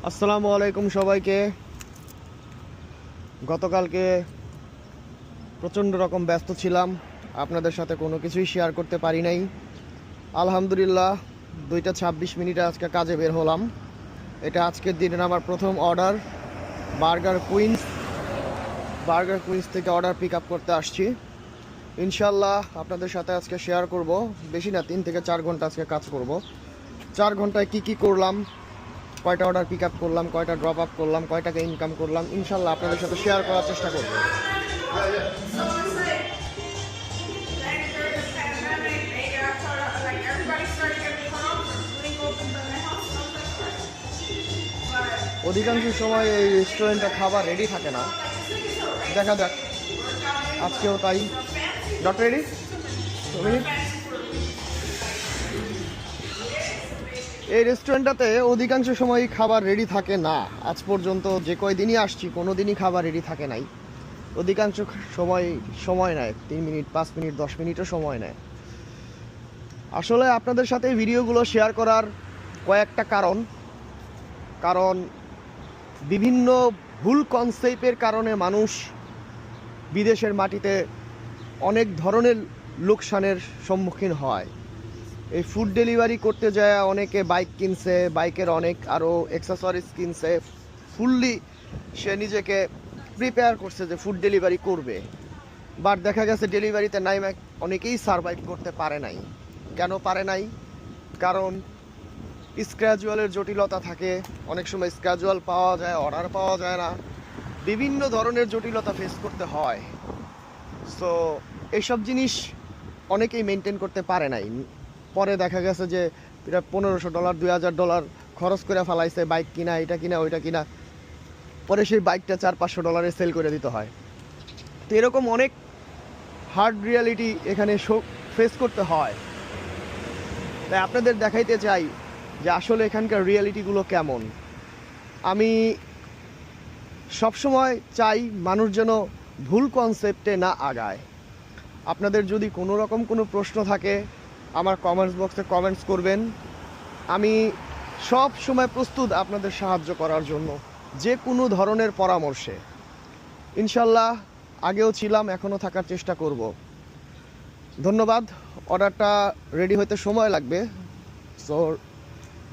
আসসালামু আলাইকুম সবাইকে। গতকালকে প্রচণ্ড রকম ব্যস্ত ছিলাম, আপনাদের সাথে কোনো কিছুই শেয়ার করতে পারি নাই। আলহামদুলিল্লাহ 2:26 আজকে কাজে বের হলাম। এটা আজকের দিনের আমার প্রথম অর্ডার। বার্গার কুইন্স থেকে অর্ডার পিক আপ করতে আসছি। ইনশাল্লাহ আপনাদের সাথে আজকে শেয়ার করব। বেশি না, 3 থেকে 4 ঘন্টা আজকে কাজ করব। 4 ঘন্টায় কি করলাম, কয়টা অর্ডার পিক আপ করলাম, কয়টা ড্রপ আপ করলাম, কয় টাকা ইনকাম করলাম, ইনশাল্লাহ আপনাদের সাথে শেয়ার করার চেষ্টা করব। অধিকাংশ সময় এই রেস্টুরেন্টে খাবার রেডি থাকে না, দেখা যাক আজকেও তাই। Not ready. এই রেস্টুরেন্টটাতে অধিকাংশ সময় খাবার রেডি থাকে না। আজ পর্যন্ত যে কয়দিনই আসছি কোনো দিনই খাবার রেডি থাকে নাই। অধিকাংশ সময় নেয় 3 মিনিট, 5 মিনিট, 10 মিনিটও সময় নেয়। আসলে আপনাদের সাথে ভিডিওগুলো শেয়ার করার কয়েকটা কারণ বিভিন্ন ভুল কনসেপ্টের কারণে মানুষ বিদেশের মাটিতে অনেক ধরনের লোকসানের সম্মুখীন হয়। এই ফুড ডেলিভারি করতে যায় অনেকে বাইক কিনছে, বাইকের অনেক আরও অ্যাক্সেসরিজ কিনছে, ফুললি সে নিজেকে প্রিপেয়ার করছে যে ফুড ডেলিভারি করবে। বাট দেখা গেছে ডেলিভারিতে অনেকেই সারভাইভ করতে পারে নাই। কেন পারে নাই? কারণ স্ক্র্যাজুয়ালের জটিলতা থাকে, অনেক সময় স্ক্র্যাজুয়াল পাওয়া যায়, অর্ডার পাওয়া যায় না, বিভিন্ন ধরনের জটিলতা ফেস করতে হয়। সো এইসব জিনিস অনেকেই মেনটেন করতে পারে নাই। পরে দেখা গেছে যে প্রায় $1500, $2000 খরচ করে ফেলাইছে বাইক কিনা, এটা কিনা, ওইটা কিনা, পরে সেই বাইকটা $400-500 সেল করে দিতে হয়। তো এরকম অনেক হার্ড রিয়ালিটি এখানে ফেস করতে হয়। তাই আপনাদের দেখাইতে চাই যে আসলে এখানকার রিয়ালিটিগুলো কেমন। আমি সবসময় চাই মানুষ যেন ভুল কনসেপ্টে না আগায়। আপনাদের যদি কোনো রকম কোনো প্রশ্ন থাকে আমার কমেন্টস বক্সে কমেন্টস করবেন। আমি সব সময় প্রস্তুত আপনাদের সাহায্য করার জন্য, যে কোনো ধরনের পরামর্শে। ইনশাল্লাহ আগেও ছিলাম, এখনও থাকার চেষ্টা করব। ধন্যবাদ। অর্ডারটা রেডি হতে সময় লাগবে। সো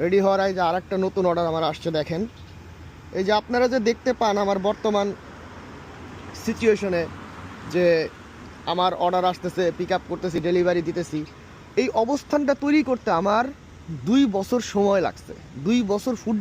রেডি হওয়ার আগে যে আরেকটা নতুন অর্ডার আমার আসছে দেখেন। এই যে আপনারা যে দেখতে পান আমার বর্তমান সিচুয়েশনে যে আমার অর্ডার আসতেছে, পিক আপ করতেছি, ডেলিভারি দিতেছি, এই অবস্থানটা তৈরি করতে আমার 2 বছর সময় লাগছে। 2 বছর ফুড